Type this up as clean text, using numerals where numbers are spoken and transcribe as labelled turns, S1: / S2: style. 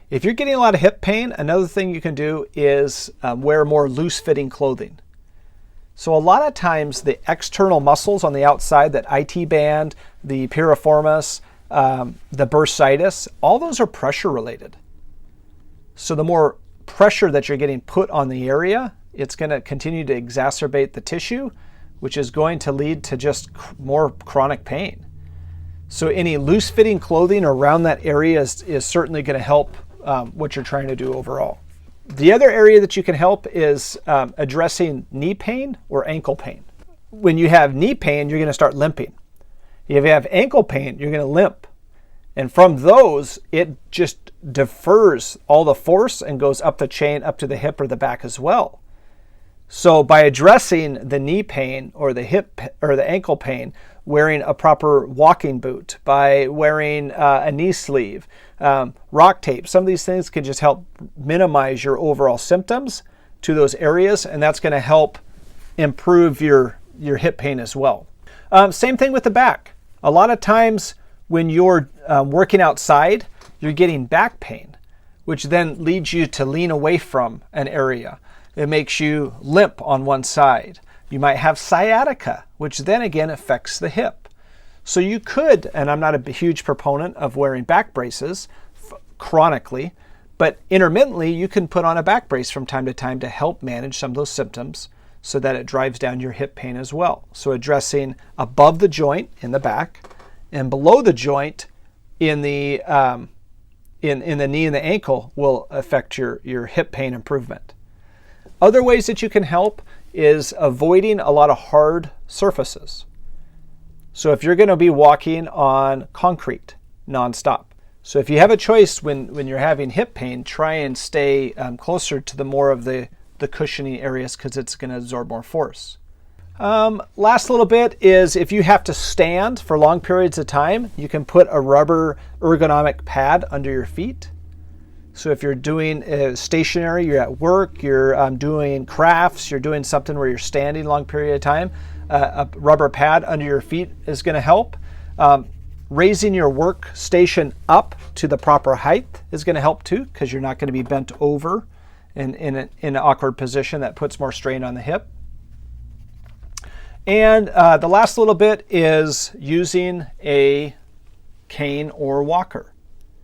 S1: If you're getting a lot of hip pain, another thing you can do is wear more loose-fitting clothing. So a lot of times the external muscles on the outside, that IT band, the piriformis, the bursitis, all those are pressure related. So the more pressure that you're getting put on the area, it's going to continue to exacerbate the tissue, which is going to lead to just more chronic pain. So any loose-fitting clothing around that area is certainly going to help what you're trying to do overall. The other area that you can help is addressing knee pain or ankle pain. When you have knee pain, you're going to start limping. If you have ankle pain, you're going to limp. And from those, it just defers all the force and goes up the chain, up to the hip or the back as well. So by addressing the knee pain or the hip or the ankle pain, wearing a proper walking boot, by wearing a knee sleeve, rock tape, some of these things can just help minimize your overall symptoms to those areas, and that's going to help improve your hip pain as well. Same thing with the back. A lot of times when you're working outside, you're getting back pain, which then leads you to lean away from an area. It makes you limp on one side. You might have sciatica, which then again affects the hip. So you could, and I'm not a huge proponent of wearing back braces chronically, but intermittently you can put on a back brace from time to time to help manage some of those symptoms so that it drives down your hip pain as well. So addressing above the joint in the back and below the joint in the in the knee and the ankle will affect your hip pain improvement. Other ways that you can help is avoiding a lot of hard surfaces. So if you're going to be walking on concrete nonstop. So if you have a choice when you're having hip pain, try and stay closer to the more of the cushiony areas because it's going to absorb more force. Last little bit is if you have to stand for long periods of time, you can put a rubber ergonomic pad under your feet. So if you're doing stationary, you're at work, you're doing crafts, you're doing something where you're standing a long period of time, a rubber pad under your feet is going to help. Raising your workstation up to the proper height is going to help too, because you're not going to be bent over in an awkward position that puts more strain on the hip. And the last little bit is using a cane or walker.